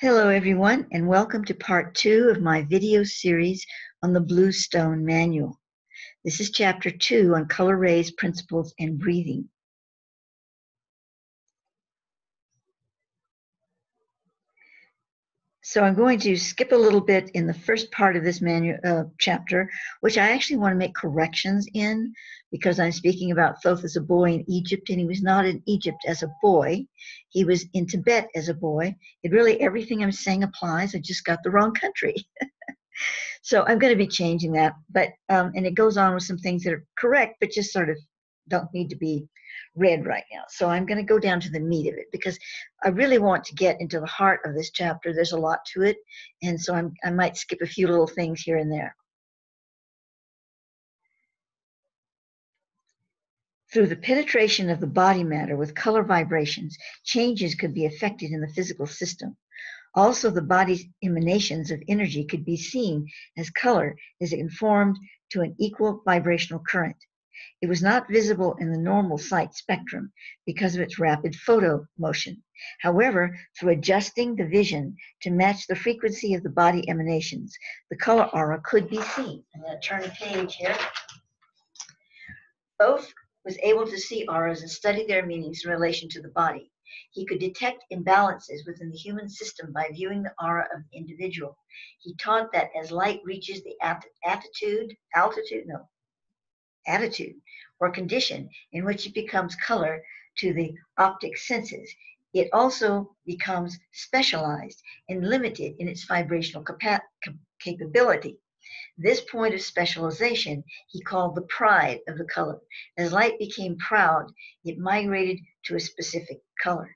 Hello everyone, and welcome to part 2 of my video series on the Blue Stone Manual. This is chapter 2 on color rays, principles, and breathing. So I'm going to skip a little bit in the first part of this chapter, which I actually want to make corrections in because I'm speaking about Thoth as a boy in Egypt, and he was not in Egypt as a boy. He was in Tibet as a boy. Everything I'm saying applies. I just got the wrong country. So I'm going to be changing that, but and it goes on with some things that are correct, but just sort of don't need to be read right now. So I'm going to go down to the meat of it because I really want to get into the heart of this chapter. There's a lot to it, and so I might skip a few little things here and there. Through the penetration of the body matter with color vibrations, changes could be effected in the physical system. Also, the body's emanations of energy could be seen as color as it informed to an equal vibrational current. It was not visible in the normal sight spectrum because of its rapid photo motion. However, through adjusting the vision to match the frequency of the body emanations, the color aura could be seen. I'm going to turn a page here. Thoth was able to see auras and study their meanings in relation to the body. He could detect imbalances within the human system by viewing the aura of the individual. He taught that as light reaches the attitude or condition in which it becomes color to the optic senses, it also becomes specialized and limited in its vibrational capability. This point of specialization he called the pride of the color. As light became proud, it migrated to a specific color.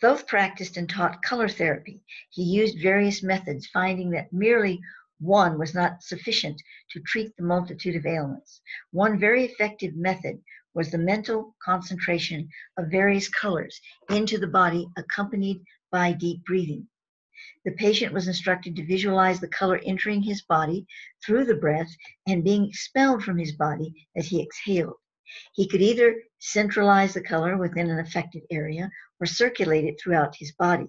Thoth practiced and taught color therapy. He used various methods, finding that merely one was not sufficient to treat the multitude of ailments. One very effective method was the mental concentration of various colors into the body, accompanied by deep breathing. The patient was instructed to visualize the color entering his body through the breath and being expelled from his body as he exhaled. He could either centralize the color within an affected area or circulate it throughout his body.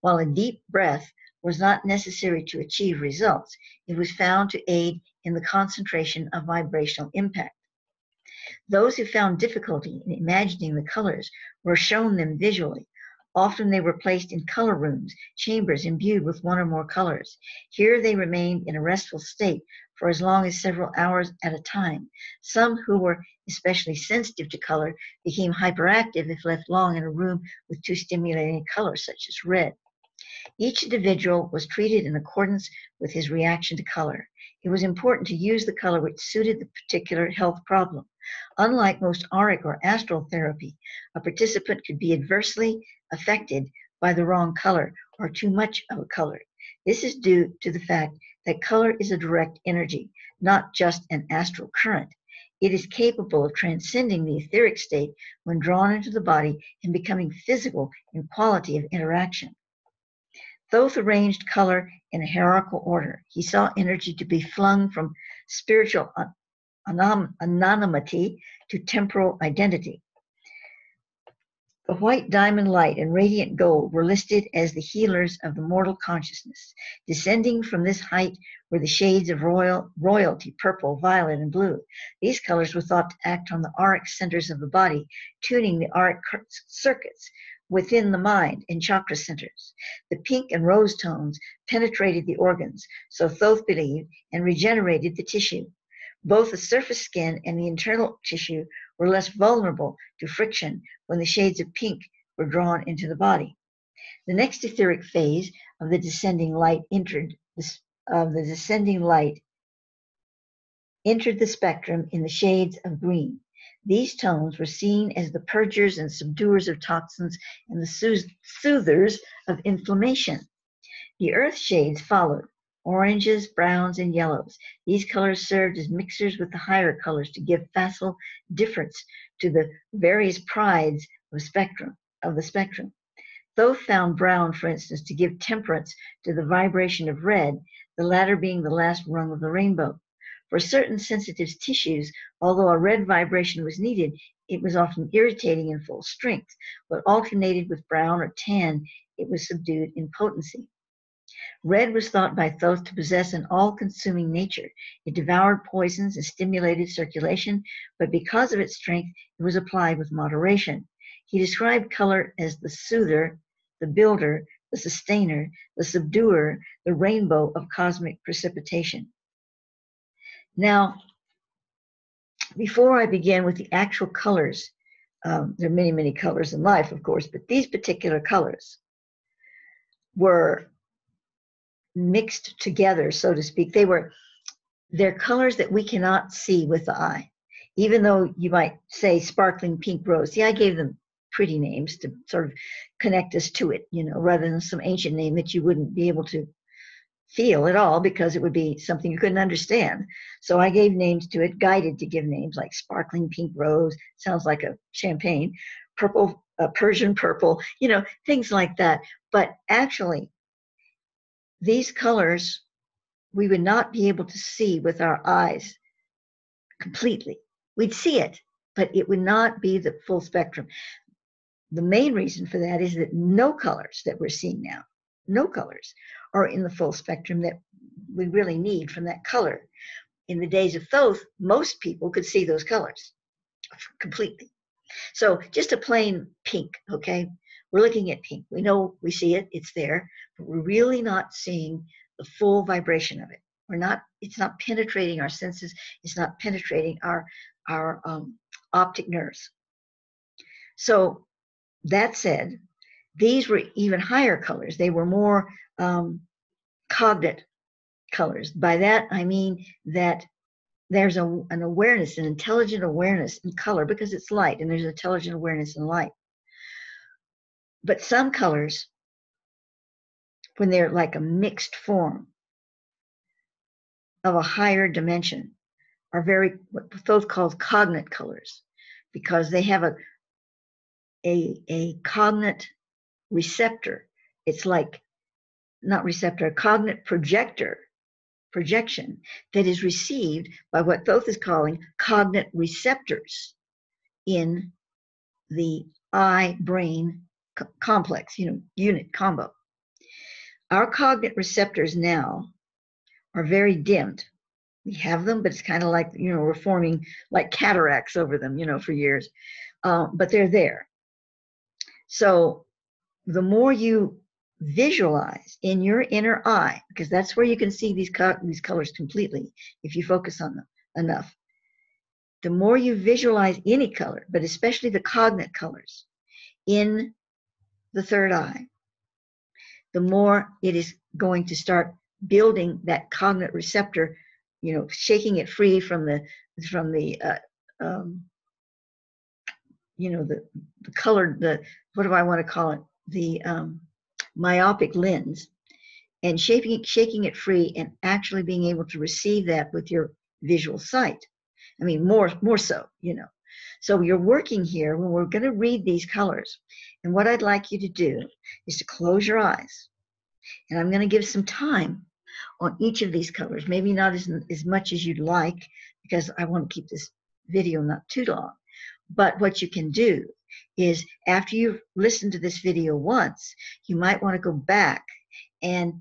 While a deep breath was not necessary to achieve results, it was found to aid in the concentration of vibrational impact. Those who found difficulty in imagining the colors were shown them visually. Often they were placed in color rooms, chambers imbued with one or more colors. Here they remained in a restful state for as long as several hours at a time. Some who were especially sensitive to color became hyperactive if left long in a room with too stimulating colors, such as red. Each individual was treated in accordance with his reaction to color. It was important to use the color which suited the particular health problem. Unlike most auric or astral therapy, a participant could be adversely affected by the wrong color or too much of a color. This is due to the fact that color is a direct energy, not just an astral current. It is capable of transcending the etheric state when drawn into the body and becoming physical in quality of interaction. Thoth arranged color in a hierarchical order. He saw energy to be flung from spiritual anonymity to temporal identity. The white diamond light and radiant gold were listed as the healers of the mortal consciousness. Descending from this height were the shades of royalty, purple, violet, and blue. These colors were thought to act on the auric centers of the body, tuning the auric circuits within the mind and chakra centers. The pink and rose tones penetrated the organs, so Thoth believed, and regenerated the tissue. Both the surface skin and the internal tissue were less vulnerable to friction when the shades of pink were drawn into the body. The next etheric phase of the descending light entered the spectrum in the shades of green. These tones were seen as the purgers and subduers of toxins and the soothers of inflammation. The earth shades followed, oranges, browns, and yellows. These colors served as mixers with the higher colors to give facile difference to the various prides of the spectrum. Thoth found brown, for instance, to give temperance to the vibration of red, the latter being the last rung of the rainbow. For certain sensitive tissues, although a red vibration was needed, it was often irritating in full strength. What alternated with brown or tan, it was subdued in potency. Red was thought by Thoth to possess an all-consuming nature. It devoured poisons and stimulated circulation, but because of its strength, it was applied with moderation. He described color as the soother, the builder, the sustainer, the subduer, the rainbow of cosmic precipitation. Now, before I begin with the actual colors, there are many, many colors in life, of course, but these particular colors were mixed together, so to speak. They're colors that we cannot see with the eye. Even though you might say sparkling pink rose, I gave them pretty names to sort of connect us to it, rather than some ancient name that you wouldn't be able to feel at all because it would be something you couldn't understand. So I gave names to it, guided to give names like sparkling pink rose, sounds like a champagne, purple, Persian purple, things like that. But actually, these colors we would not be able to see with our eyes completely. We'd see it, but it would not be the full spectrum. The main reason for that is that no colors that we're seeing now, no colors are in the full spectrum that we really need from that color. In the days of Thoth, most people could see those colors completely. So just a plain pink, okay? We're looking at pink. We know we see it, it's there, but we're really not seeing the full vibration of it. It's not penetrating our senses, it's not penetrating our optic nerves. So that said, these were even higher colors. They were more cognate colors. By that, I mean that there's an awareness, an intelligent awareness in color because it's light, and there's intelligent awareness in light. But some colors, when they're like a mixed form of a higher dimension, are what Thoth calls cognate colors, because they have a cognate receptor. It's like, not receptor, a cognate projection that is received by what Thoth is calling cognate receptors in the eye-brain complex, unit combo. Our cognate receptors now are very dimmed. We have them, but it's kind of like, we're forming like cataracts over them, for years. But they're there. So the more you visualize in your inner eye, because that's where you can see these colors completely, if you focus on them enough. The more you visualize any color, but especially the cognate colors in the third eye, the more it is going to start building that cognate receptor, shaking it free from the colored, what do I want to call it? The myopic lens, and shaking it free and actually being able to receive that with your visual sight. I mean, more so, So you're working here when we're going to read these colors. And what I'd like you to do is to close your eyes. And I'm going to give some time on each of these colors, maybe not as much as you'd like, because I want to keep this video not too long. But what you can do is, after you've listened to this video once, you might want to go back and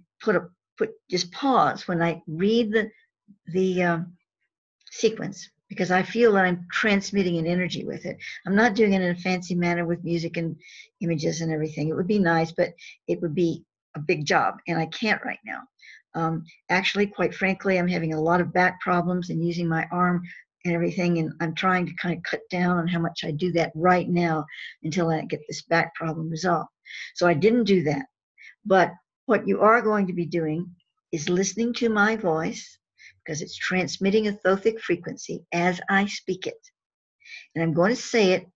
just pause when I read the sequence, because I feel that I'm transmitting an energy with it. I'm not doing it in a fancy manner with music and images and everything. It would be nice, but it would be a big job, and I can't right now. Actually, quite frankly, I'm having a lot of back problems and using my arm and everything, and I'm trying to kind of cut down on how much I do that right now until I get this back problem resolved. So I didn't do that. But what you are going to be doing is listening to my voice, because it's transmitting a thothic frequency as I speak it. And I'm going to say it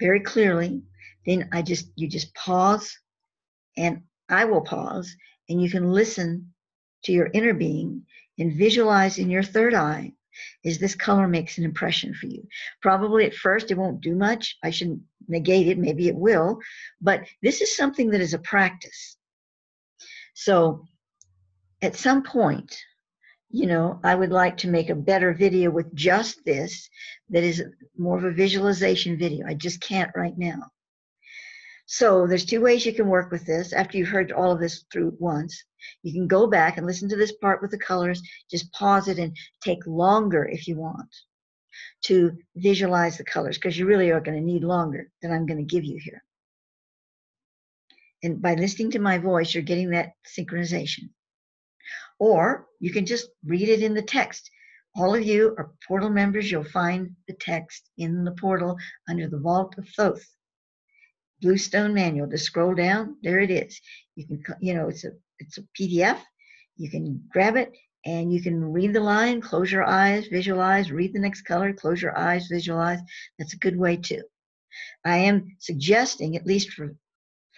very clearly. Then you just pause, and I will pause, and you can listen to your inner being and visualize in your third eye as this color makes an impression for you. Probably at first it won't do much. I shouldn't negate it. Maybe it will. But this is something that is a practice. So at some point, I would like to make a better video with just this that is more of a visualization video. I just can't right now. So there's two ways you can work with this. After you've heard all of this through once, you can go back and listen to this part with the colors, just pause it and take longer if you want to visualize the colors, because you really are going to need longer than I'm going to give you here. And by listening to my voice, you're getting that synchronization. Or you can just read it in the text. All of you are portal members. You'll find the text in the portal under the Vault of Thoth Bluestone Manual. Just scroll down. There it is. You can, it's a PDF. You can grab it and you can read the line, close your eyes, visualize, read the next color, close your eyes, visualize. That's a good way too. I am suggesting, at least for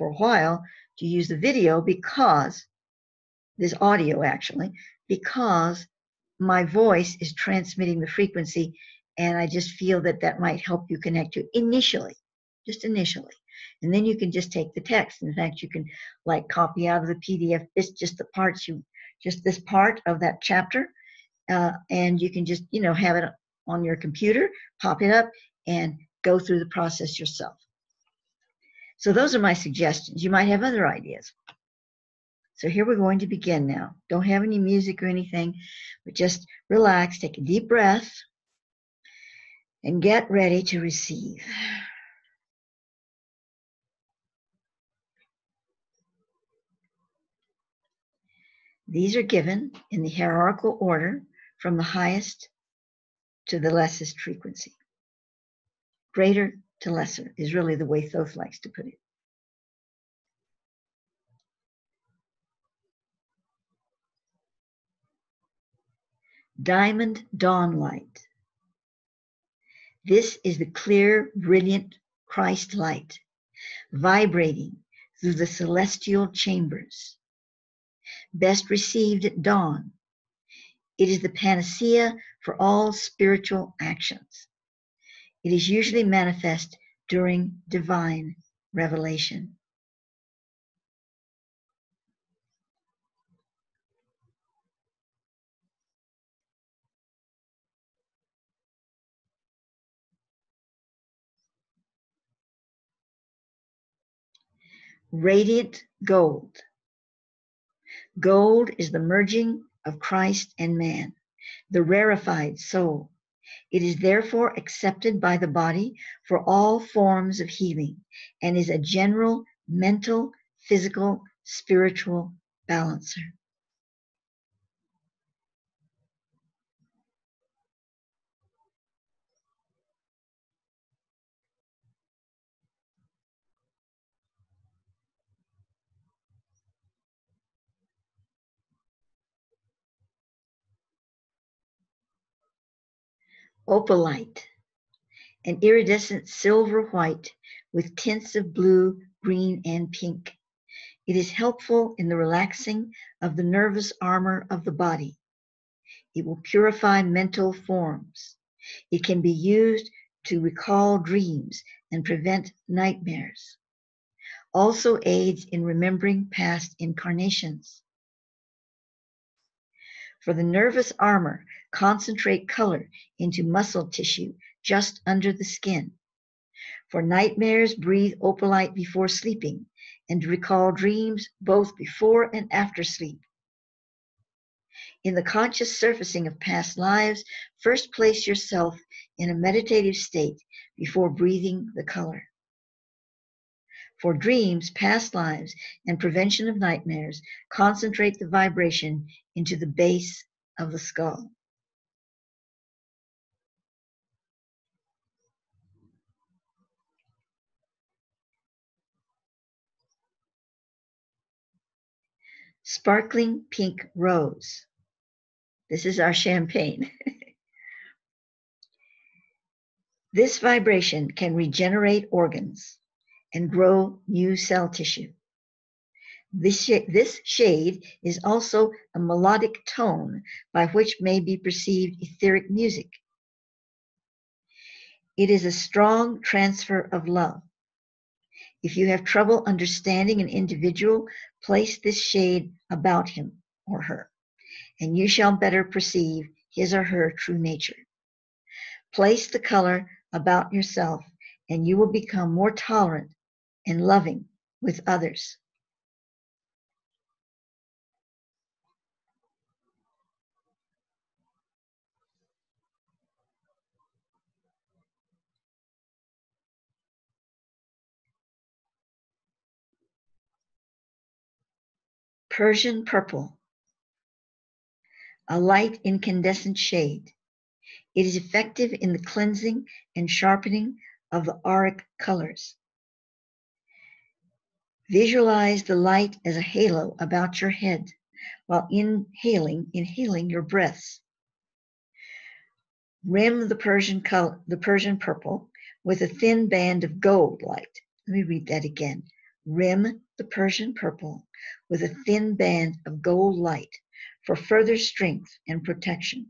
a while, to use the video because this audio actually, because my voice is transmitting the frequency, and I just feel that that might help you connect to initially, just initially. And then you can just take the text. In fact, you can like copy out of the PDF, it's just the parts just this part of that chapter, and you can just, have it on your computer, pop it up, and go through the process yourself. So those are my suggestions. You might have other ideas. So here we're going to begin now. Don't have any music or anything, but just relax, take a deep breath, and get ready to receive. These are given in the hierarchical order from the highest to the lessest frequency. Greater to lesser is really the way Thoth likes to put it. Diamond dawn light. This is the clear, brilliant Christ light, vibrating through the celestial chambers. Best received at dawn, it is the panacea for all spiritual actions. It is usually manifest during divine revelation. Radiant gold. Gold is the merging of Christ and man, the rarefied soul. It is therefore accepted by the body for all forms of healing and is a general mental, physical, spiritual balancer. Opalite, an iridescent silver white with tints of blue, green, and pink. It is helpful in the relaxing of the nervous armor of the body. It will purify mental forms. It can be used to recall dreams and prevent nightmares. Also aids in remembering past incarnations. For the nervous armor, concentrate color into muscle tissue just under the skin. For nightmares, breathe opalite before sleeping and recall dreams both before and after sleep. In the conscious surfacing of past lives, first place yourself in a meditative state before breathing the color. For dreams, past lives, and prevention of nightmares, concentrate the vibration into the base of the skull. Sparkling pink rose. This is our champagne. This vibration can regenerate organs and grow new cell tissue. This shade is also a melodic tone by which may be perceived etheric music. It is a strong transfer of love. If you have trouble understanding an individual, place this shade about him or her, and you shall better perceive his or her true nature. Place the color about yourself, and you will become more tolerant and loving with others. Persian purple, a light incandescent shade. It is effective in the cleansing and sharpening of the auric colors. Visualize the light as a halo about your head while inhaling your breaths. Rim the Persian purple with a thin band of gold light. Let me read that again. Rim the Persian purple with a thin band of gold light for further strength and protection.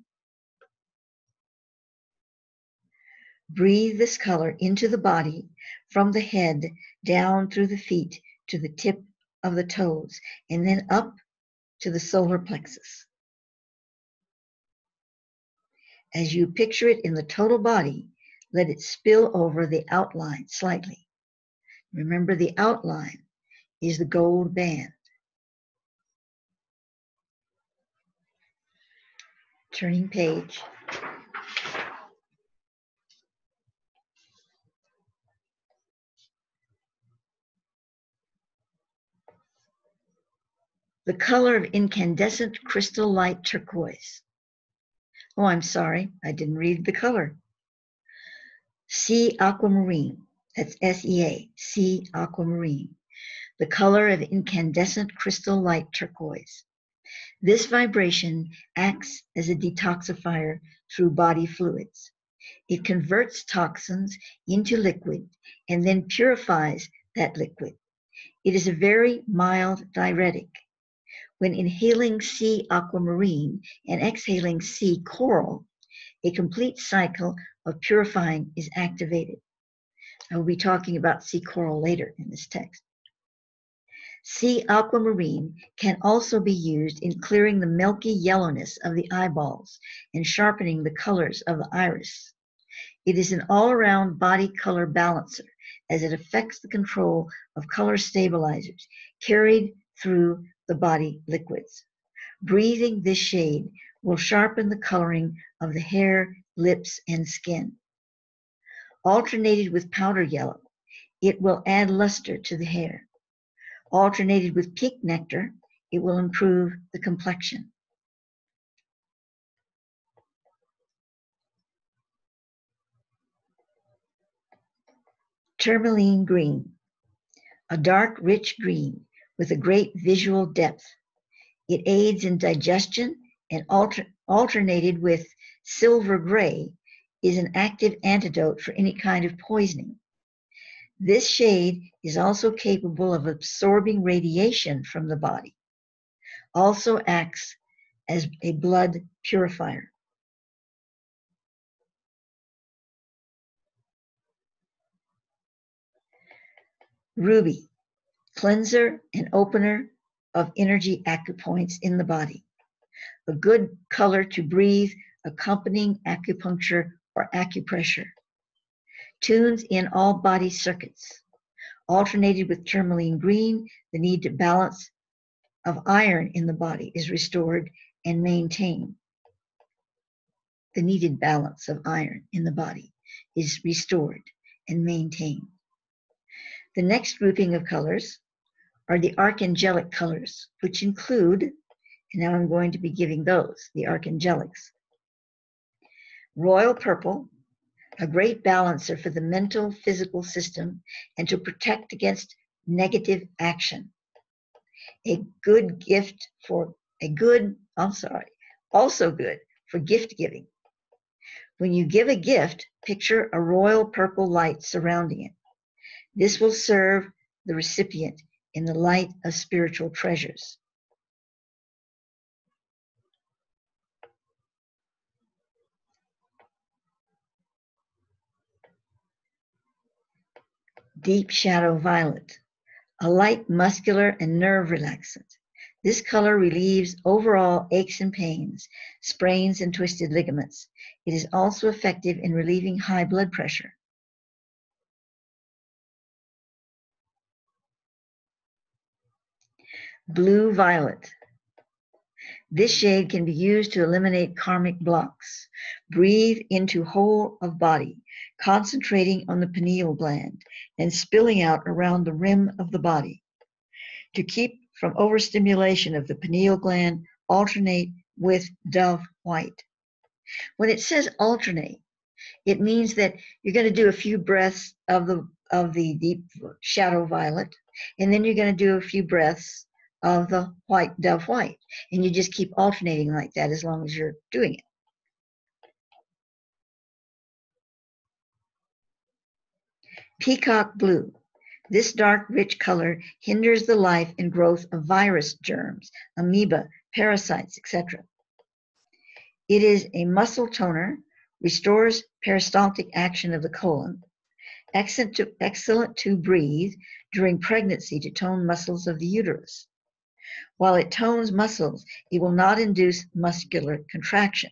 Breathe this color into the body from the head down through the feet to the tip of the toes, and then up to the solar plexus. As you picture it in the total body, let it spill over the outline slightly. Remember, the outline is the gold band. Turning page. The color of incandescent crystal light turquoise. Oh, I'm sorry, I didn't read the color. Sea aquamarine, that's SEA, sea aquamarine. The color of incandescent crystal light turquoise. This vibration acts as a detoxifier through body fluids. It converts toxins into liquid and then purifies that liquid. It is a very mild diuretic. When inhaling sea aquamarine and exhaling sea coral, a complete cycle of purifying is activated. I will be talking about sea coral later in this text. Sea aquamarine can also be used in clearing the milky yellowness of the eyeballs and sharpening the colors of the iris. It is an all-around body color balancer as it affects the control of color stabilizers carried through the body liquids. Breathing this shade will sharpen the coloring of the hair, lips, and skin. Alternated with powder yellow, it will add luster to the hair. Alternated with pink nectar, it will improve the complexion. Tourmaline green, a dark, rich green with a great visual depth. It aids in digestion and alternated with silver gray is an active antidote for any kind of poisoning. This shade is also capable of absorbing radiation from the body. Also acts as a blood purifier. Ruby, cleanser and opener of energy acupoints in the body. A good color to breathe, accompanying acupuncture or acupressure. Tunes in all body circuits. Alternated with tourmaline green, the need to balance of iron in the body is restored and maintained. The needed balance of iron in the body is restored and maintained. The next grouping of colors are the archangelic colors, which include, and now I'm going to be giving those, the archangelics. Royal purple, a great balancer for the mental, physical system and to protect against negative action. Also good for gift giving. When you give a gift, picture a royal purple light surrounding it. This will serve the recipient in the light of spiritual treasures. Deep shadow violet, a light muscular and nerve relaxant. This color relieves overall aches and pains, sprains, and twisted ligaments. It is also effective in relieving high blood pressure. Blue-violet. This shade can be used to eliminate karmic blocks. Breathe into whole of body, concentrating on the pineal gland and spilling out around the rim of the body. To keep from overstimulation of the pineal gland, alternate with dove white. When it says alternate, it means that you're going to do a few breaths of the deep shadow violet, and then you're going to do a few breaths of the white dove white, and you just keep alternating like that as long as you're doing it. Peacock blue. This dark, rich color hinders the life and growth of virus germs, amoeba, parasites, etc. It is a muscle toner, restores peristaltic action of the colon, excellent to breathe during pregnancy to tone muscles of the uterus. While it tones muscles, it will not induce muscular contraction.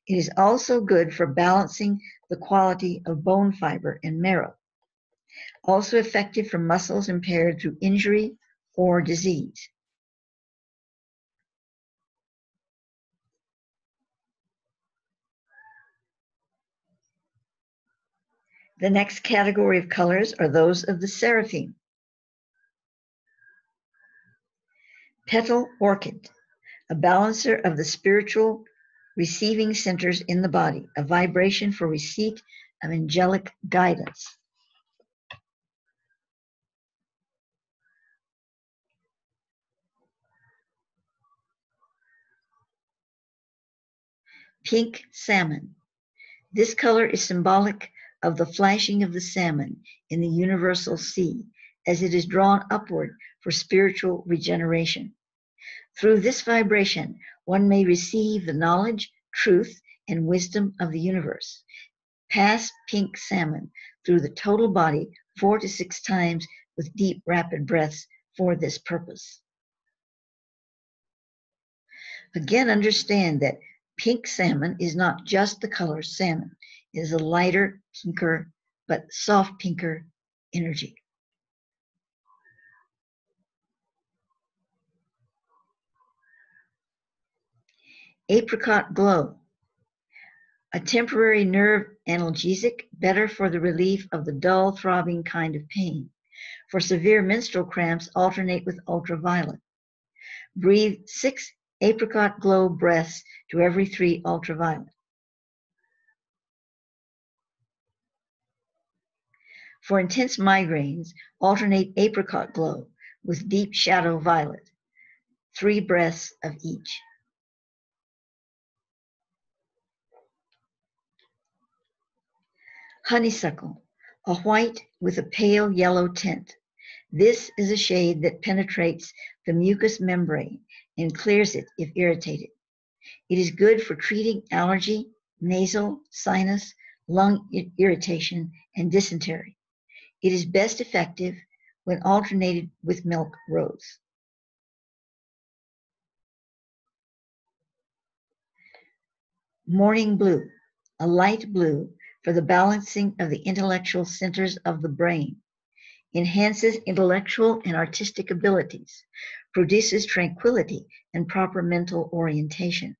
It is also good for balancing the quality of bone fiber and marrow. Also effective for muscles impaired through injury or disease. The next category of colors are those of the seraphim. Petal orchid, a balancer of the spiritual receiving centers in the body, a vibration for receipt of angelic guidance. Pink salmon. This color is symbolic of the flashing of the salmon in the universal sea as it is drawn upward for spiritual regeneration. Through this vibration, one may receive the knowledge, truth, and wisdom of the universe. Pass pink salmon through the total body 4 to 6 times with deep, rapid breaths for this purpose. Again, understand that pink salmon is not just the color salmon. It is a lighter, pinker, but soft pinker energy. Apricot glow. A temporary nerve analgesic, better for the relief of the dull, throbbing kind of pain. For severe menstrual cramps, alternate with ultraviolet. Breathe 6 apricot glow breaths to every 3 ultraviolet. For intense migraines, alternate apricot glow with deep shadow violet, 3 breaths of each. Honeysuckle, a white with a pale yellow tint. This is a shade that penetrates the mucous membrane and clears it if irritated. It is good for treating allergy, nasal, sinus, lung irritation, and dysentery. It is best effective when alternated with milk rose. Morning blue, a light blue for the balancing of the intellectual centers of the brain, enhances intellectual and artistic abilities, produces tranquility and proper mental orientation.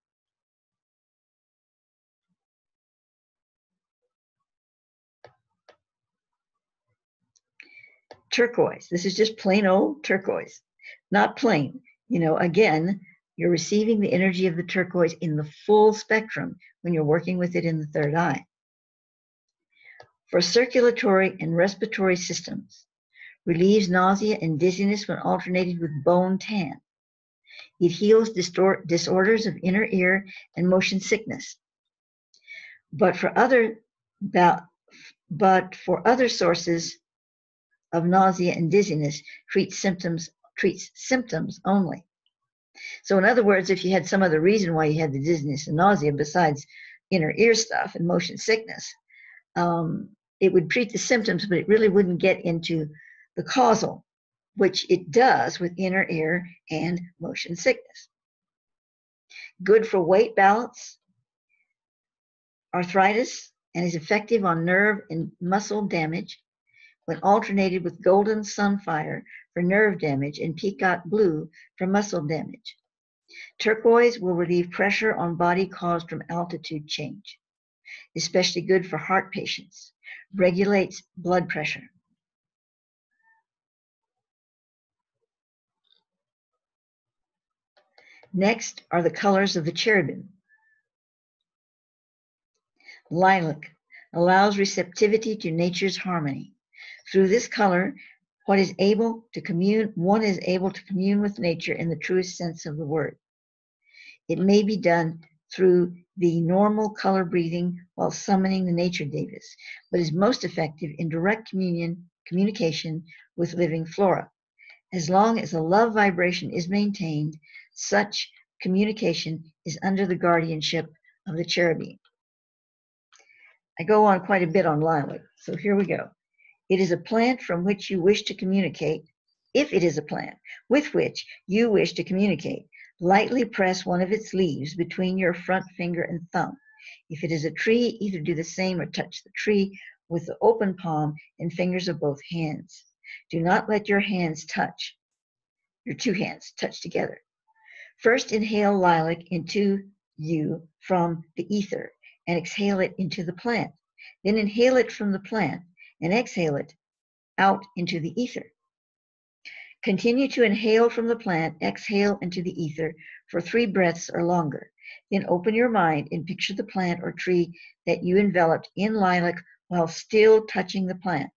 Turquoise, this is just plain old turquoise, not plain. Again, you're receiving the energy of the turquoise in the full spectrum when you're working with it in the third eye. For circulatory and respiratory systems, relieves nausea and dizziness when alternated with bone tan. It heals disorders of inner ear and motion sickness. But for other sources of nausea and dizziness, treats symptoms only. So in other words, if you had some other reason why you had the dizziness and nausea besides inner ear stuff and motion sickness, it would treat the symptoms, but it really wouldn't get into the causal which it does with inner ear and motion sickness. Good for weight balance, arthritis, and is effective on nerve and muscle damage when alternated with golden sunfire for nerve damage and peacock blue for muscle damage. Turquoise will relieve pressure on body caused from altitude change. Especially good for heart patients. Regulates blood pressure. Next are the colors of the cherubim. Lilac allows receptivity to nature's harmony. Through this color, one is able to commune with nature in the truest sense of the word. It may be done through the normal color breathing while summoning the nature devas, but is most effective in direct communication with living flora. As long as a love vibration is maintained, such communication is under the guardianship of the cherubim. I go on quite a bit on lilac, so here we go. It is a plant from which you wish to communicate. If it is a plant with which you wish to communicate, lightly press one of its leaves between your front finger and thumb. If it is a tree, either do the same or touch the tree with the open palm and fingers of both hands. Do not let your two hands touch together. First, inhale lilac into you from the ether and exhale it into the plant. Then inhale it from the plant and exhale it out into the ether. Continue to inhale from the plant, exhale into the ether for 3 breaths or longer. Then open your mind and picture the plant or tree that you enveloped in lilac while still touching the plant.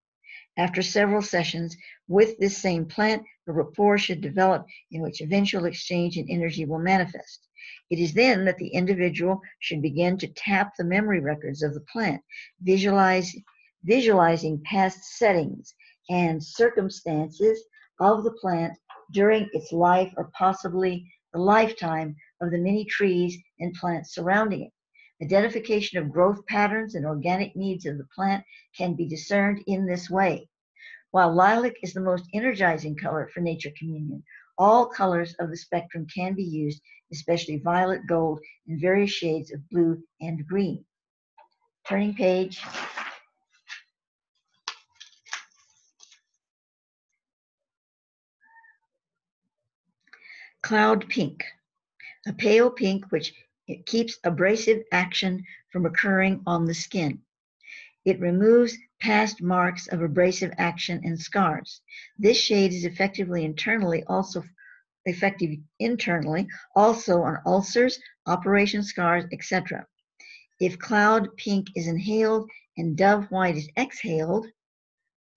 After several sessions with this same plant, a rapport should develop in which eventual exchange in energy will manifest. It is then that the individual should begin to tap the memory records of the plant, visualizing past settings and circumstances of the plant during its life or possibly the lifetime of the many trees and plants surrounding it. Identification of growth patterns and organic needs of the plant can be discerned in this way. While lilac is the most energizing color for nature communion, all colors of the spectrum can be used, especially violet, gold, and various shades of blue and green. Turning page. Cloud pink, a pale pink which it keeps abrasive action from occurring on the skin. It removes past marks of abrasive action and scars. This shade is effective internally, also on ulcers, operation scars, etc. If cloud pink is inhaled and dove white is exhaled,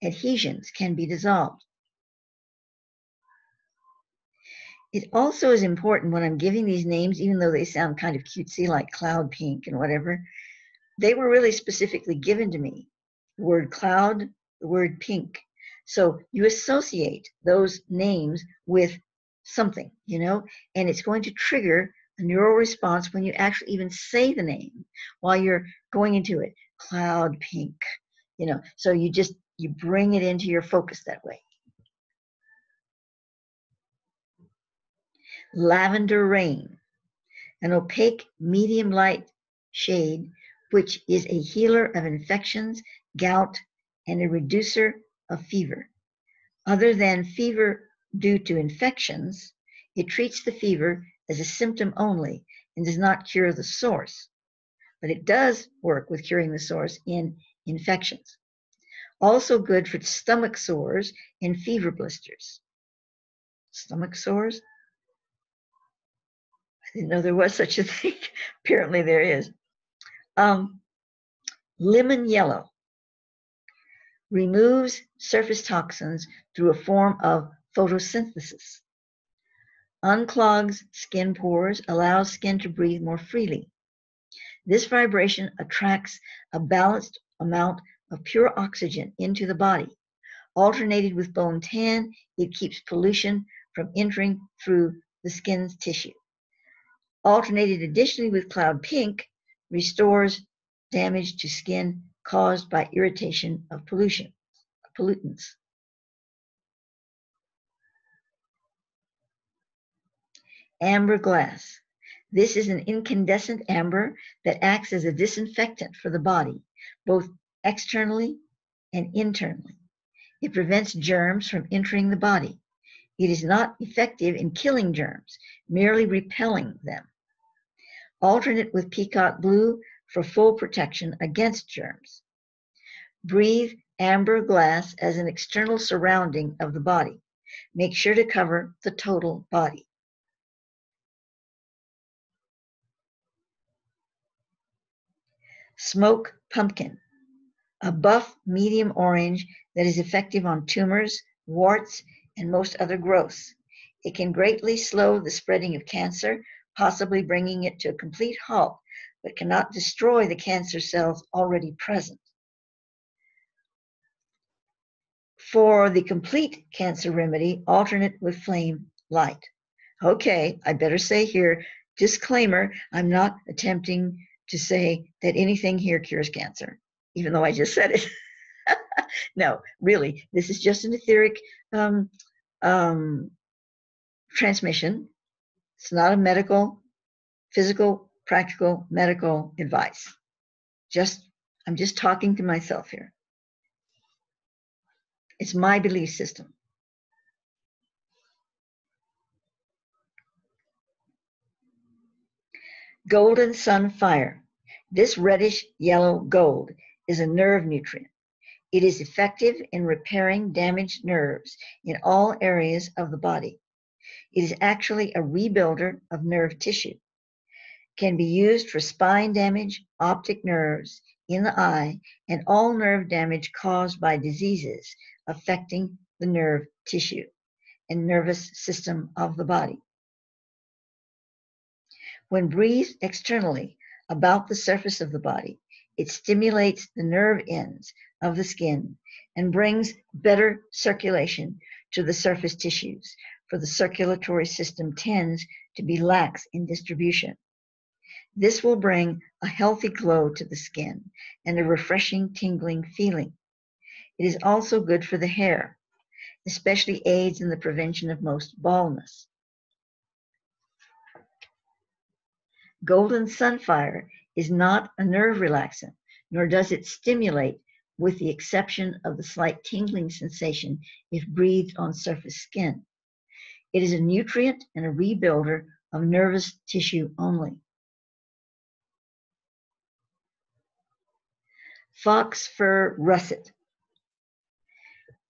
adhesions can be dissolved. It also is important when I'm giving these names, even though they sound kind of cutesy like cloud pink and whatever, they were really specifically given to me. The word cloud, the word pink. So you associate those names with something, and it's going to trigger a neural response when you actually even say the name while you're going into it. Cloud pink, so you bring it into your focus that way. Lavender rain, an opaque medium light shade which is a healer of infections, gout, and a reducer of fever. Other than fever due to infections, it treats the fever as a symptom only and does not cure the source, but it does work with curing the source in infections. Also good for stomach sores and fever blisters. Stomach sores? I didn't know there was such a thing. Apparently there is. Lemon yellow removes surface toxins through a form of photosynthesis. Unclogs skin pores, allows skin to breathe more freely. This vibration attracts a balanced amount of pure oxygen into the body. Alternated with bone tan, it keeps pollution from entering through the skin's tissue. Alternated additionally with cloud pink, restores damage to skin caused by irritation of pollutants. Amber glass. This is an incandescent amber that acts as a disinfectant for the body, both externally and internally. It prevents germs from entering the body. It is not effective in killing germs, merely repelling them. Alternate with peacock blue for full protection against germs. Breathe amber glass as an external surrounding of the body. Make sure to cover the total body. Smoke pumpkin. A buff medium orange that is effective on tumors, warts, and most other growths. It can greatly slow the spreading of cancer, possibly bringing it to a complete halt, but cannot destroy the cancer cells already present. For the complete cancer remedy, alternate with flame light. Okay, I better say here, disclaimer, I'm not attempting to say that anything here cures cancer, even though I just said it. No, really, this is just an etheric transmission. It's not a medical, physical, practical, medical advice. I'm just talking to myself here. It's my belief system. Golden sun fire. This reddish yellow gold is a nerve nutrient. It is effective in repairing damaged nerves in all areas of the body. It is actually a rebuilder of nerve tissue. Can be used for spine damage, optic nerves in the eye, and all nerve damage caused by diseases affecting the nerve tissue and nervous system of the body. When breathed externally about the surface of the body, it stimulates the nerve ends of the skin and brings better circulation to the surface tissues, for the circulatory system tends to be lax in distribution. This will bring a healthy glow to the skin and a refreshing, tingling feeling. It is also good for the hair, especially aids in the prevention of most baldness. Golden sunfire is not a nerve relaxant, nor does it stimulate, with the exception of the slight tingling sensation if breathed on surface skin. It is a nutrient and a rebuilder of nervous tissue only. Fox fir russet.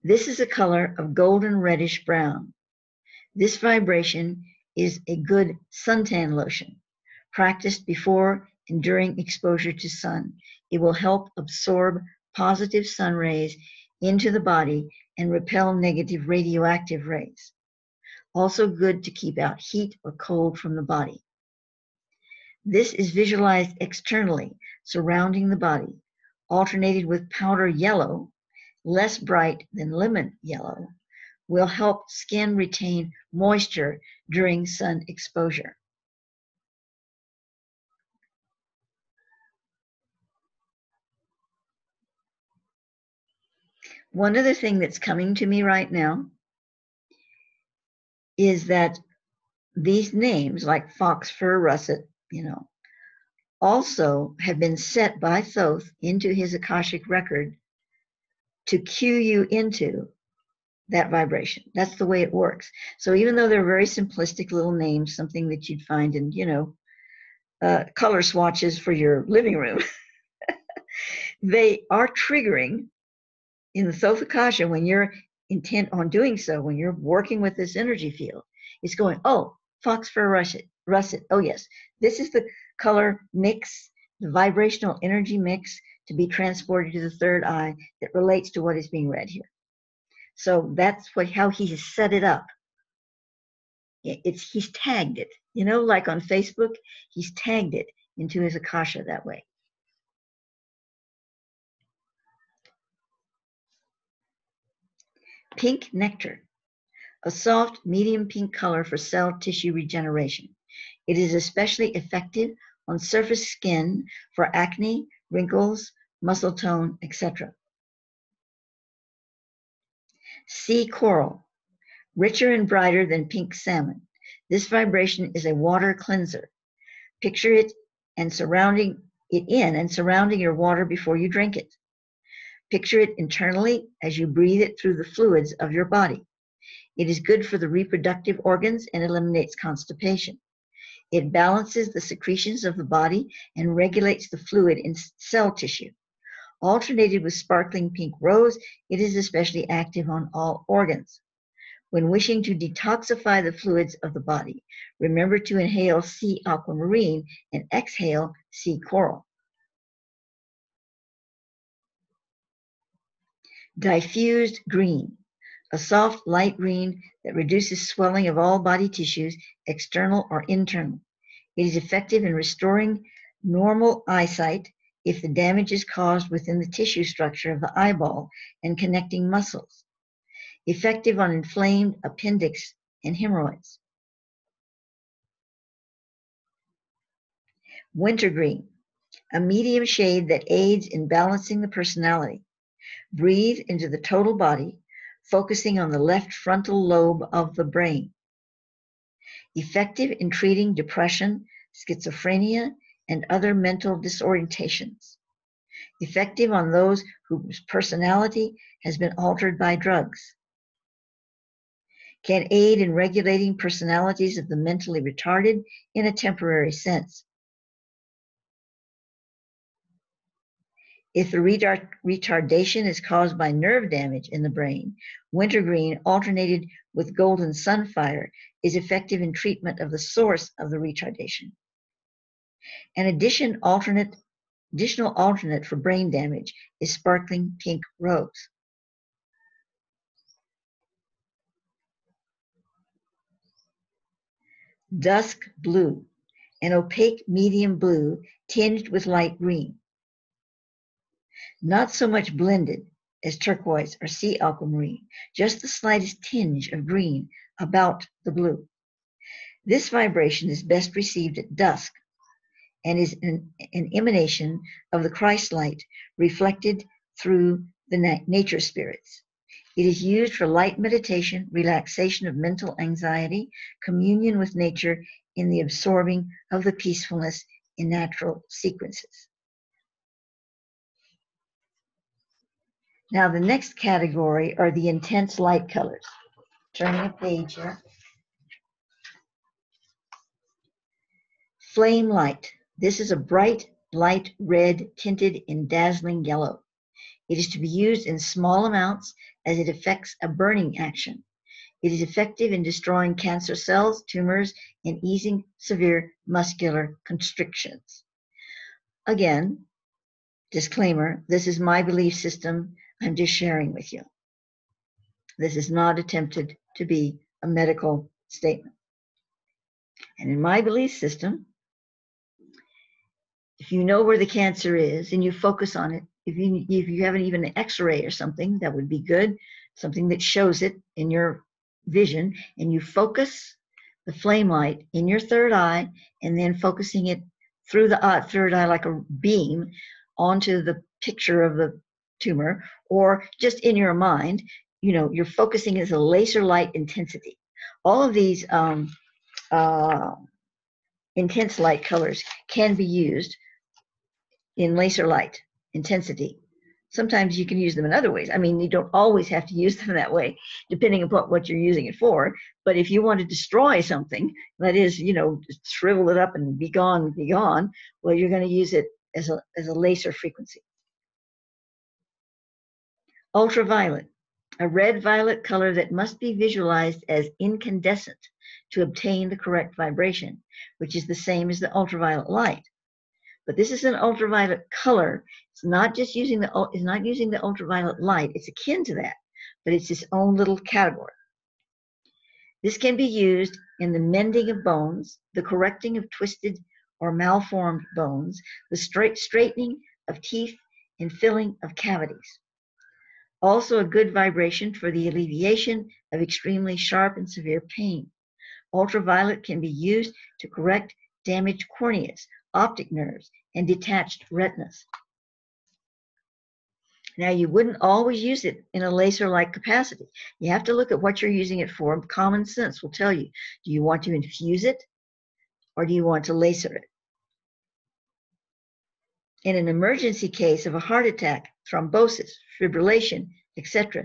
This is a color of golden reddish brown. This vibration is a good suntan lotion. Practiced before and during exposure to sun, it will help absorb positive sun rays into the body and repel negative radioactive rays. Also good to keep out heat or cold from the body. This is visualized externally, surrounding the body, alternated with powder yellow, less bright than lemon yellow, will help skin retain moisture during sun exposure. One other thing that's coming to me right now is that these names, like fox fir russet, also have been set by Thoth into his Akashic record to cue you into that vibration. That's the way it works. So even though they're very simplistic little names, something that you'd find in, color swatches for your living room, they are triggering in the Thoth Akasha when you're intent on doing so, when you're working with this energy field. It's going, oh, fox fir russet. Oh, yes, this is the color mix, the vibrational energy mix to be transported to the third eye that relates to what is being read here. So that's how he has set it up. He's tagged it, like on Facebook, he's tagged it into his Akasha that way. Pink nectar, a soft medium pink color for cell tissue regeneration. It is especially effective on surface skin for acne, wrinkles, muscle tone, etc. Sea coral, richer and brighter than pink salmon. This vibration is a water cleanser. Picture it and surrounding your water before you drink it. Picture it internally as you breathe it through the fluids of your body. It is good for the reproductive organs and eliminates constipation. It balances the secretions of the body and regulates the fluid in cell tissue. Alternated with sparkling pink rose, it is especially active on all organs. When wishing to detoxify the fluids of the body, remember to inhale sea aquamarine and exhale sea coral. Diffused green, a soft light green that reduces swelling of all body tissues, external or internal. It is effective in restoring normal eyesight if the damage is caused within the tissue structure of the eyeball and connecting muscles. Effective on inflamed appendix and hemorrhoids. Wintergreen, a medium shade that aids in balancing the personality. Breathe into the total body, focusing on the left frontal lobe of the brain. Effective in treating depression, schizophrenia, and other mental disorientations. Effective on those whose personality has been altered by drugs. Can aid in regulating personalities of the mentally retarded in a temporary sense. If the retardation is caused by nerve damage in the brain, wintergreen alternated with golden sunfire is effective in treatment of the source of the retardation. An additional alternate for brain damage is sparkling pink rose. Dusk blue, an opaque medium blue tinged with light green. Not so much blended as turquoise or sea aquamarine, just the slightest tinge of green about the blue. This vibration is best received at dusk and is an emanation of the Christ light reflected through the nature spirits. It is used for light meditation, relaxation of mental anxiety, communion with nature in the absorbing of the peacefulness in natural sequences. Now, the next category are the intense light colors. Turning a page here. Flame light. This is a bright, light red tinted in dazzling yellow. It is to be used in small amounts as it affects a burning action. It is effective in destroying cancer cells, tumors, and easing severe muscular constrictions. Again, disclaimer, this is my belief system. I'm just sharing with you. This is not attempted to be a medical statement. And in my belief system, if you know where the cancer is and you focus on it, if you have even an x-ray or something, that would be good, something that shows it in your vision, and you focus the flame light in your third eye and then focusing it through the third eye like a beam onto the picture of the tumor, or just in your mind, you're focusing as a laser light intensity. All of these intense light colors can be used in laser light intensity. Sometimes you can use them in other ways. I mean, you don't always have to use them that way, depending upon what you're using it for. But if you want to destroy something, that is, shrivel it up and be gone, well, you're going to use it as a laser frequency. Ultraviolet, a red-violet color that must be visualized as incandescent to obtain the correct vibration, which is the same as the ultraviolet light. But this is an ultraviolet color. It's not just using the ultraviolet light. It's akin to that, but it's its own little category. This can be used in the mending of bones, the correcting of twisted or malformed bones, the straightening of teeth, and filling of cavities. Also a good vibration for the alleviation of extremely sharp and severe pain. Ultraviolet can be used to correct damaged corneas, optic nerves, and detached retinas. Now, you wouldn't always use it in a laser-like capacity. You have to look at what you're using it for. Common sense will tell you, do you want to infuse it or do you want to laser it? In an emergency case of a heart attack, thrombosis, fibrillation, etc.,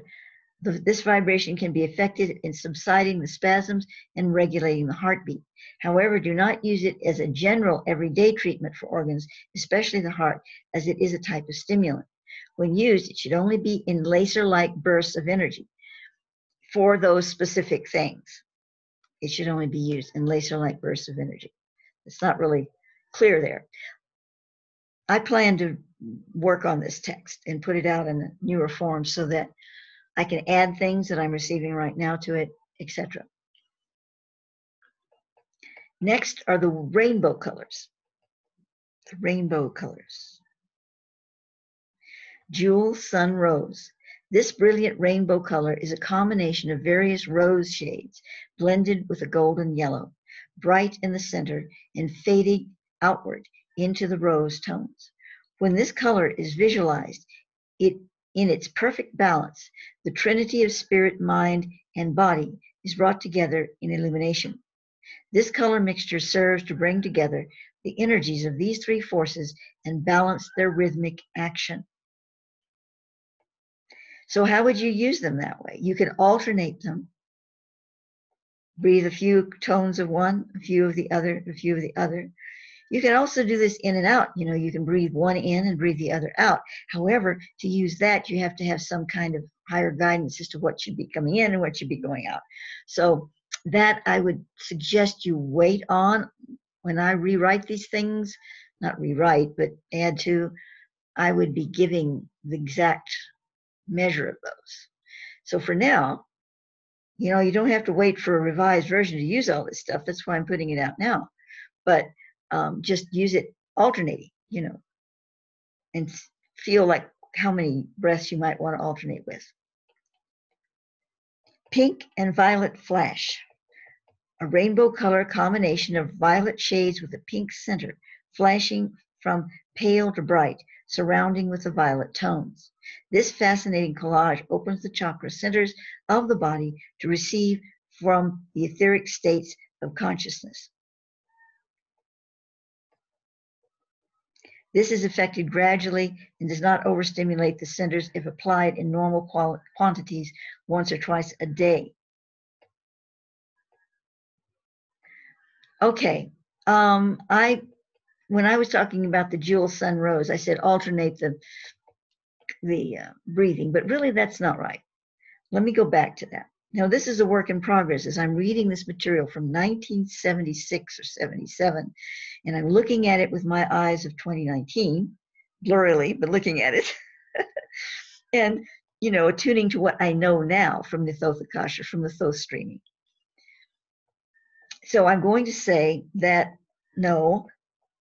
this vibration can be effective in subsiding the spasms and regulating the heartbeat. However, do not use it as a general everyday treatment for organs, especially the heart, as it is a type of stimulant. When used, it should only be in laser-like bursts of energy for those specific things. It should only be used in laser-like bursts of energy. It's not really clear there. I plan to work on this text and put it out in a newer form so that I can add things that I'm receiving right now to it, etc. Next are the rainbow colors. The rainbow colors. Jewel Sun Rose. This brilliant rainbow color is a combination of various rose shades blended with a golden yellow, bright in the center and fading outward into the rose tones. When this color is visualized, in its perfect balance, the trinity of spirit, mind, and body is brought together in illumination. This color mixture serves to bring together the energies of these three forces and balance their rhythmic action. So how would you use them that way? You can alternate them. Breathe a few tones of one, a few of the other, a few of the other. You can also do this in and out. You know, you can breathe one in and breathe the other out. However, to use that, you have to have some kind of higher guidance as to what should be coming in and what should be going out. So that I would suggest you wait on. When I rewrite these things, not rewrite, but add to, I would be giving the exact measure of those. So for now, you know, you don't have to wait for a revised version to use all this stuff. That's why I'm putting it out now. But just use it alternating, you know, and feel like how many breaths you might want to alternate with. Pink and violet flash. A rainbow color combination of violet shades with a pink center, flashing from pale to bright, surrounding with the violet tones. This fascinating collage opens the chakra centers of the body to receive from the etheric states of consciousness. This is effected gradually and does not overstimulate the centers if applied in normal quantities once or twice a day. Okay, when I was talking about the Jewel Sun Rose, I said alternate the breathing, but really that's not right. Let me go back to that. Now, this is a work in progress as I'm reading this material from 1976 or 77, and I'm looking at it with my eyes of 2019, blurrily, but looking at it, and, you know, attuning to what I know now from the Thoth Akasha, from the Thoth streaming. So I'm going to say that, no,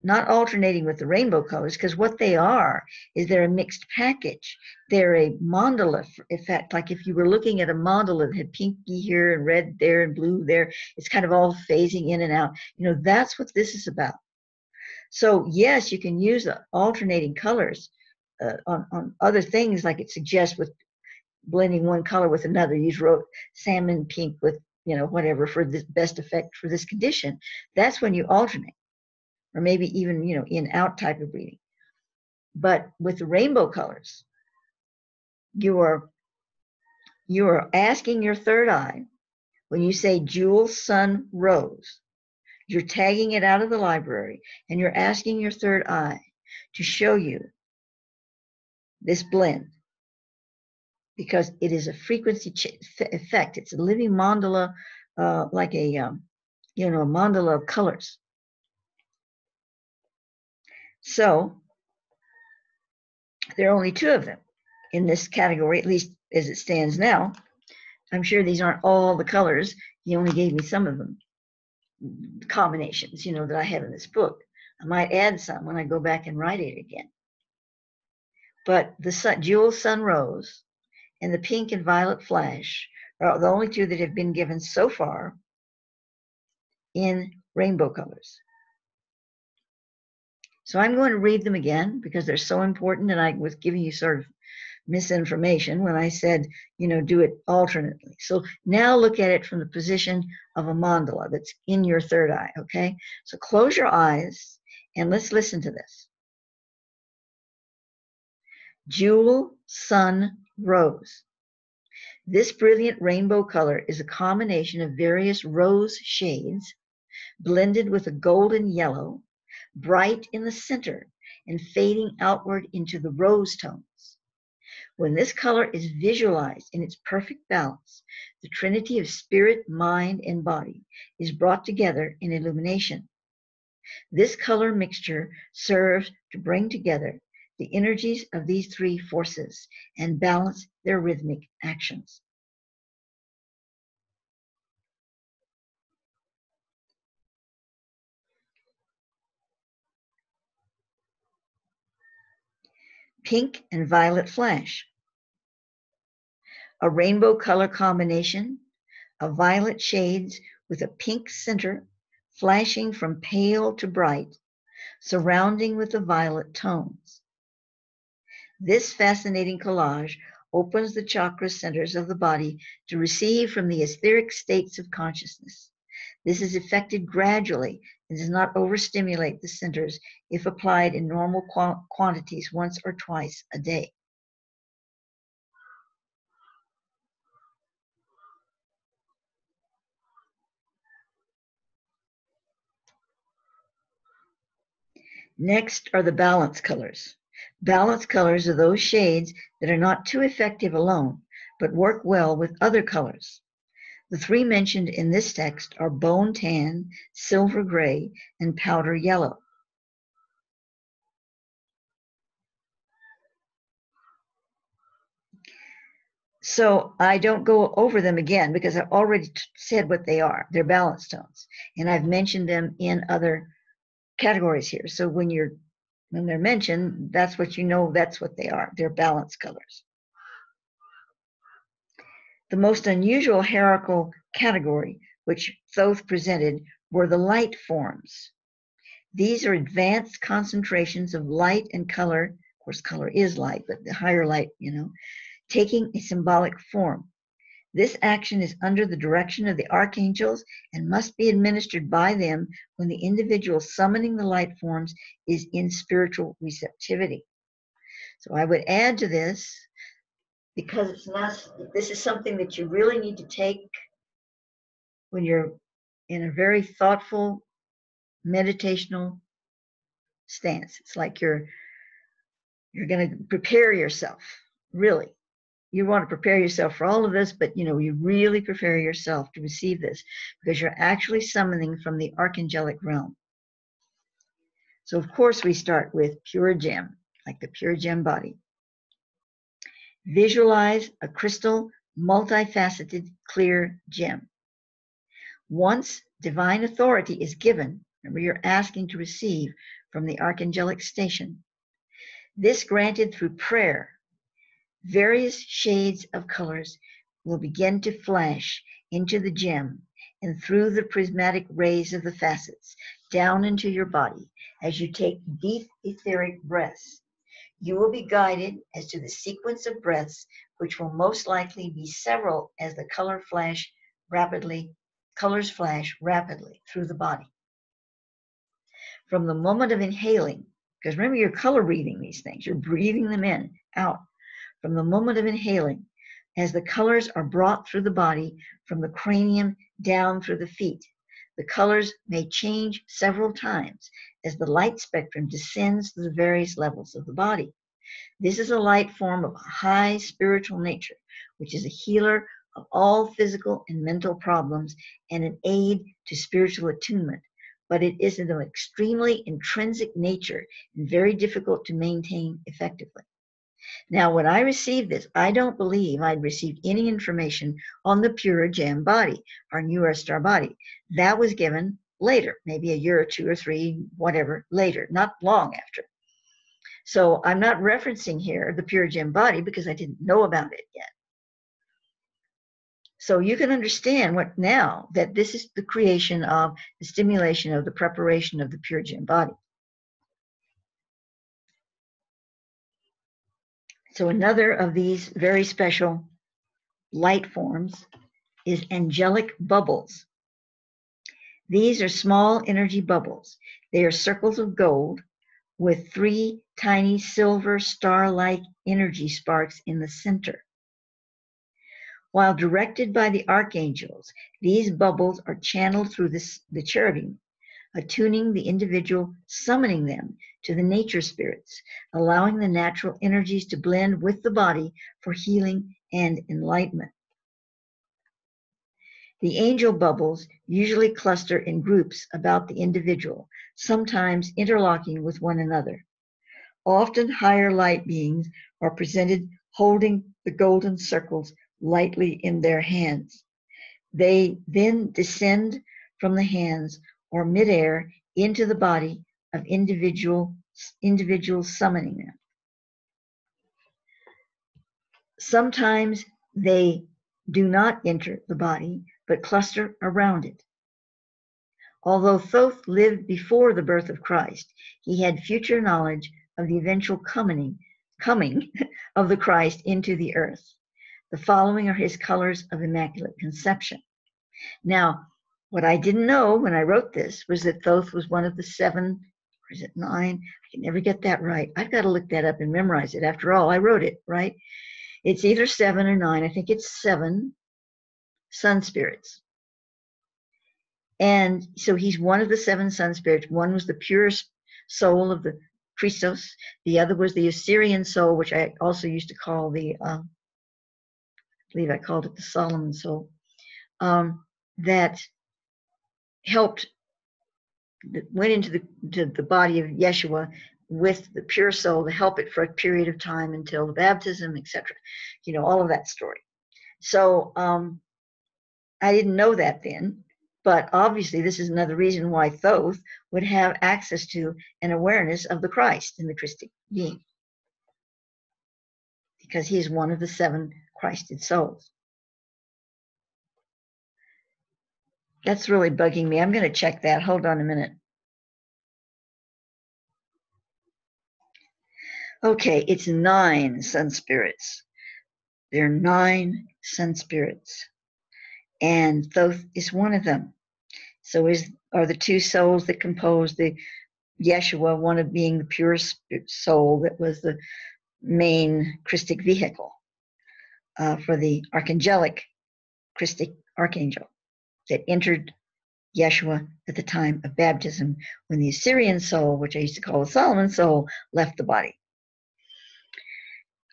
not alternating with the rainbow colors, because what they are is they're a mixed package. They're a mandala effect. Like if you were looking at a mandala that had pinky here and red there and blue there, it's kind of all phasing in and out. You know, that's what this is about. So yes, you can use alternating colors on other things, like it suggests with blending one color with another. Use salmon pink with, you know, whatever for the best effect for this condition. That's when you alternate. Or maybe even, you know, in-out type of breathing. But with the rainbow colors, you are asking your third eye, when you say Jewel Sun Rose, you're tagging it out of the library, and you're asking your third eye to show you this blend, because it is a frequency effect. It's a living mandala, like a, you know, a mandala of colors. So there are only two of them in this category, at least as it stands now. I'm sure these aren't all the colors. He only gave me some of them, combinations, you know, that I have in this book. I might add some when I go back and write it again. But the Jewel Sun Rose and the pink and violet flash are the only two that have been given so far in rainbow colors. So I'm going to read them again because they're so important, and I was giving you sort of misinformation when I said, do it alternately. So now look at it from the position of a mandala that's in your third eye, okay? So close your eyes and let's listen to this. Jewel, sun, rose. This brilliant rainbow color is a combination of various rose shades blended with a golden yellow, bright in the center and fading outward into the rose tones. When this color is visualized in its perfect balance, the trinity of spirit, mind, and body is brought together in illumination. This color mixture serves to bring together the energies of these three forces and balance their rhythmic actions. Pink and violet flash. A rainbow color combination of violet shades with a pink center flashing from pale to bright, surrounding with the violet tones. This fascinating collage opens the chakra centers of the body to receive from the etheric states of consciousness. This is effected gradually and does not overstimulate the centers if applied in normal quantities once or twice a day. Next are the balance colors. Balance colors are those shades that are not too effective alone, but work well with other colors. The three mentioned in this text are bone tan, silver gray, and powder yellow. So I don't go over them again because I've already said what they are. They're balance tones, and I've mentioned them in other categories here. So when they're mentioned, that's what you know, that's what they are. They're balance colors. The most unusual hierarchical category which Thoth presented were the light forms. These are advanced concentrations of light and color. Of course, color is light, but the higher light, taking a symbolic form. This action is under the direction of the archangels and must be administered by them when the individual summoning the light forms is in spiritual receptivity. So I would add to this, because this is something that you really need to take when you're in a very thoughtful meditational stance. It's like you're going to prepare yourself, really. You want to prepare yourself for all of this, but you really prepare yourself to receive this because you're actually summoning from the archangelic realm. So of course we start with pure gem, like the pure gem body. Visualize a crystal, multifaceted, clear gem. Once divine authority is given, remember you're asking to receive from the archangelic station. This granted through prayer, various shades of colors will begin to flash into the gem and through the prismatic rays of the facets down into your body as you take deep etheric breaths. You will be guided as to the sequence of breaths, which will most likely be several as the colors flash rapidly through the body. From the moment of inhaling, because remember you're color breathing these things, you're breathing them in, out. From the moment of inhaling, as the colors are brought through the body from the cranium down through the feet, the colors may change several times as the light spectrum descends to the various levels of the body. This is a light form of high spiritual nature, which is a healer of all physical and mental problems and an aid to spiritual attunement, but it is of an extremely intrinsic nature and very difficult to maintain effectively. Now, when I received this, I don't believe I'd received any information on the pure gem body, our new star body. That was given later, maybe a year or 2 or 3, whatever, later, not long after. So I'm not referencing here the pure gem body because I didn't know about it yet. So you can understand what now that this is the creation of the stimulation of the preparation of the pure gem body. So another of these very special light forms is angelic bubbles. These are small energy bubbles. They are circles of gold with 3 tiny silver star-like energy sparks in the center. While directed by the archangels, these bubbles are channeled through the cherubim, attuning the individual, summoning them to the nature spirits, allowing the natural energies to blend with the body for healing and enlightenment. The angel bubbles usually cluster in groups about the individual, sometimes interlocking with one another. Often higher light beings are presented holding the golden circles lightly in their hands. They then descend from the hands or midair into the body of individuals summoning them. Sometimes they do not enter the body, but cluster around it. Although Thoth lived before the birth of Christ, he had future knowledge of the eventual coming of the Christ into the earth. The following are his colors of Immaculate Conception. Now, what I didn't know when I wrote this was that Thoth was one of the 7, or is it 9? I can never get that right. I've got to look that up and memorize it. After all, I wrote it, right? It's either 7 or 9. I think it's 7 sun spirits. And so he's one of the 7 sun spirits. One was the purest soul of the Christos. The other was the Assyrian soul, which I also used to call I believe I called it the Solomon soul, that went into the body of Yeshua with the pure soul to help it for a period of time until the baptism, etc. You know, all of that story. So I didn't know that then, but obviously this is another reason why Thoth would have access to an awareness of the Christ in the Christic being, because he is one of the 7 Christed souls. That's really bugging me. I'm going to check that. Hold on a minute. Okay, it's 9 sun spirits. There are 9 sun spirits, and Thoth is one of them. So are the 2 souls that compose the Yeshua, one of being the pure soul that was the main Christic vehicle for the archangelic Christic archangel that entered Yeshua at the time of baptism, when the Assyrian soul, which I used to call the Solomon soul, left the body.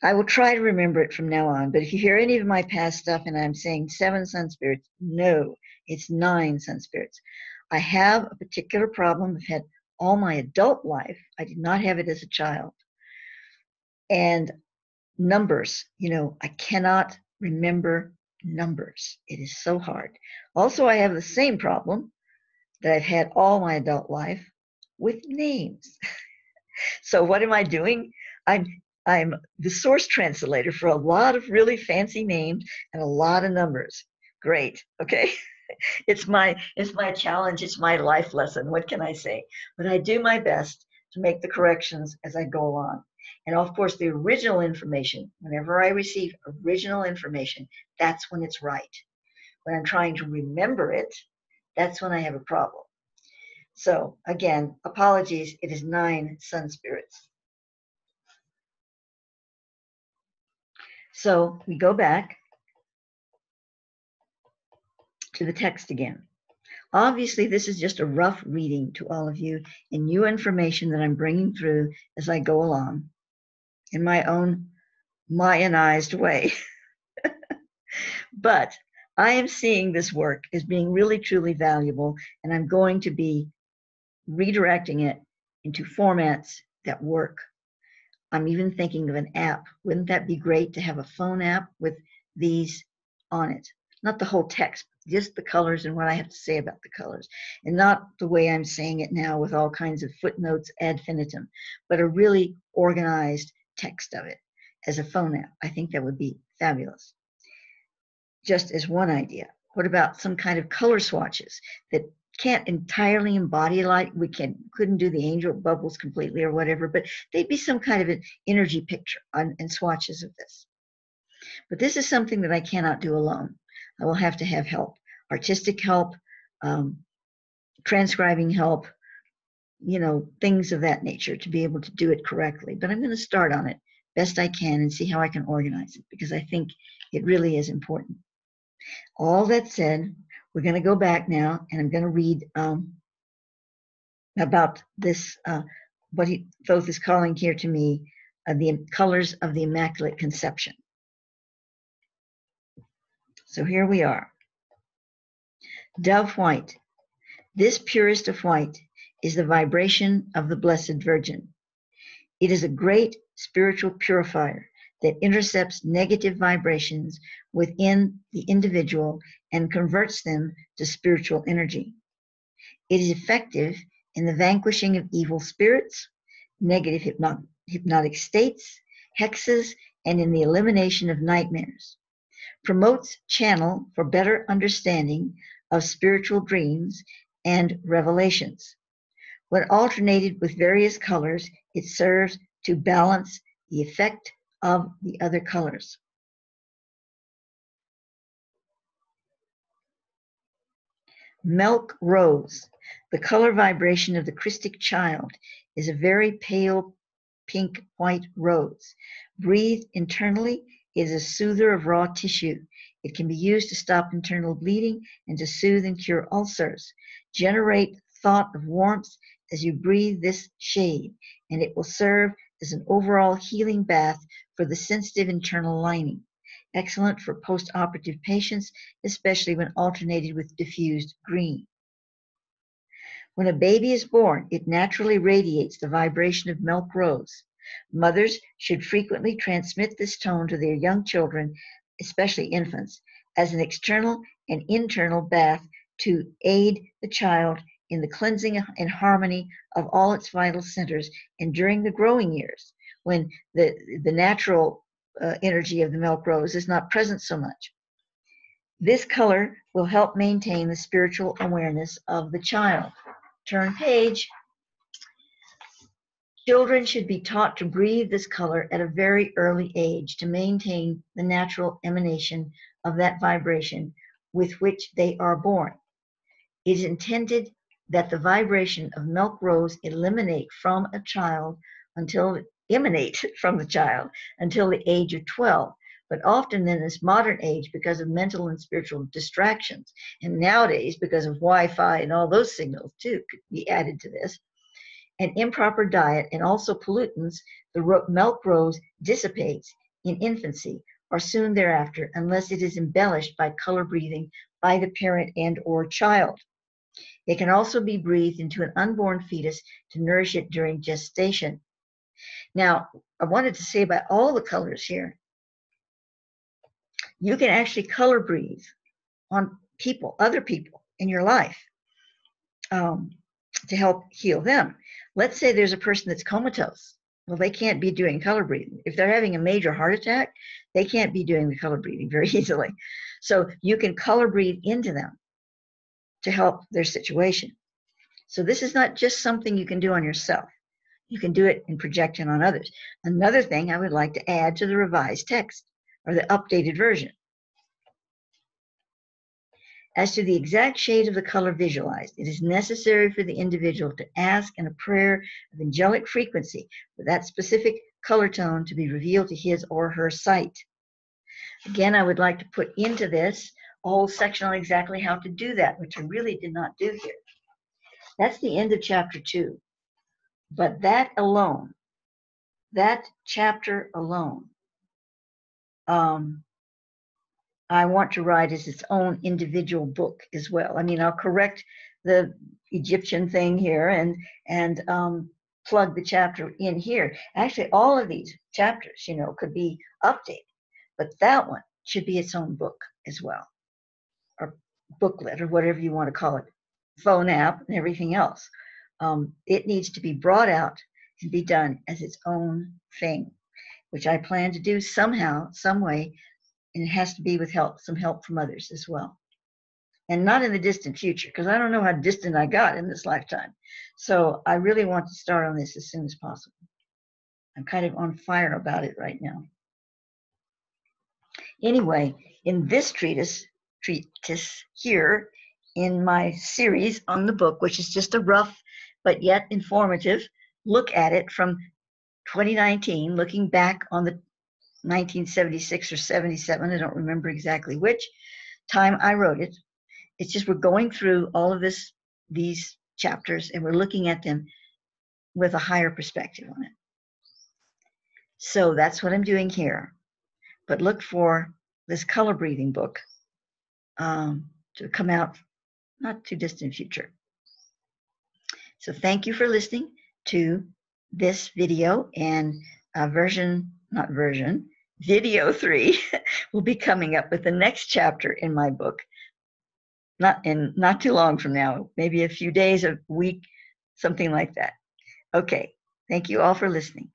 I will try to remember it from now on, but if you hear any of my past stuff and I'm saying 7 sun spirits, no, it's 9 sun spirits. I have a particular problem I've had all my adult life. I did not have it as a child. And numbers, I cannot remember numbers. It is so hard. Also, I have the same problem that I've had all my adult life with names. So what am I doing? I'm the source translator for a lot of really fancy names and a lot of numbers. Great. Okay. It's my challenge. It's my life lesson. What can I say? But I do my best to make the corrections as I go along. And of course, the original information, whenever I receive original information, that's when it's right. When I'm trying to remember it, that's when I have a problem. So again, apologies. It is 9 sun spirits. So we go back to the text again. Obviously, this is just a rough reading to all of you and new information that I'm bringing through as I go along in my own Mayanized way. But I am seeing this work as being really, truly valuable, and I'm going to be redirecting it into formats that work. I'm even thinking of an app. Wouldn't that be great to have a phone app with these on it? Not the whole text, just the colors and what I have to say about the colors. And not the way I'm saying it now with all kinds of footnotes ad infinitum, but a really organized text of it as a phone app. I think that would be fabulous. Just as one idea. What about some kind of color swatches that can't entirely embody light. We couldn't do the angel bubbles completely or whatever, but they'd be some kind of an energy picture and swatches of this. But this is something that I cannot do alone. I will have to have help, artistic help, transcribing help, things of that nature to be able to do it correctly. But I'm going to start on it best I can and see how I can organize it, because I think it really is important. All that said, we're going to go back now, and I'm going to read about this, what Thoth is calling here to me, the colors of the Immaculate Conception. So here we are. Dove white. This purest of white is the vibration of the Blessed Virgin. It is a great spiritual purifier that intercepts negative vibrations within the individual and converts them to spiritual energy. It is effective in the vanquishing of evil spirits, negative hypnotic states, hexes, and in the elimination of nightmares. Promotes channel for better understanding of spiritual dreams and revelations. When alternated with various colors, it serves to balance the effect of the other colors. Milk rose. The color vibration of the Christic child is a very pale pink white rose. Breathed internally, it is a soother of raw tissue. It can be used to stop internal bleeding and to soothe and cure ulcers. Generate thought of warmth as you breathe this shade, and it will serve as an overall healing bath for the sensitive internal lining. Excellent for post-operative patients, especially when alternated with diffused green. When a baby is born, it naturally radiates the vibration of milk rose. Mothers should frequently transmit this tone to their young children, especially infants, as an external and internal bath to aid the child in the cleansing and harmony of all its vital centers, and during the growing years, when the natural energy of the milk rose is not present so much. This color will help maintain the spiritual awareness of the child. Turn page. Children should be taught to breathe this color at a very early age to maintain the natural emanation of that vibration with which they are born. It is intended that the vibration of milk rose emanate from the child until the age of 12, but often in this modern age, because of mental and spiritual distractions, and nowadays because of Wi-Fi and all those signals too could be added to this, and improper diet and also pollutants, the milk rose dissipates in infancy or soon thereafter, unless it is embellished by color breathing by the parent and or child. It can also be breathed into an unborn fetus to nourish it during gestation. Now, I wanted to say about all the colors here, you can actually color breathe on people, other people in your life, to help heal them. Let's say there's a person that's comatose. Well, they can't be doing color breathing. If they're having a major heart attack, they can't be doing the color breathing very easily. So you can color breathe into them to help their situation. So this is not just something you can do on yourself. You can do it and project it on others. Another thing I would like to add to the revised text, or the updated version. As to the exact shade of the color visualized, it is necessary for the individual to ask in a prayer of angelic frequency for that specific color tone to be revealed to his or her sight. Again, I would like to put into this a whole section on exactly how to do that, which I really did not do here. That's the end of chapter 2. But that alone, that chapter alone, I want to write as its own individual book as well. I mean, I'll correct the Egyptian thing here and plug the chapter in here. Actually, all of these chapters, could be updated, but that one should be its own book as well, or booklet, or whatever you want to call it, phone app and everything else. It needs to be brought out and be done as its own thing, which I plan to do somehow, some way, and it has to be with help, some help from others as well. and not in the distant future, because I don't know how distant I got in this lifetime. So I really want to start on this as soon as possible. I'm kind of on fire about it right now. Anyway, in this treatise here, in my series on the book, which is just a rough but yet informative look at it from 2019, looking back on the 1976 or 77, I don't remember exactly which time I wrote it. It's just we're going through all of these chapters, and we're looking at them with a higher perspective on it. So that's what I'm doing here. But look for this color breathing book to come out not too distant future. So thank you for listening to this video, and video 3 will be coming up with the next chapter in my book. Not too long from now, maybe a few days, a week, something like that. Okay, thank you all for listening.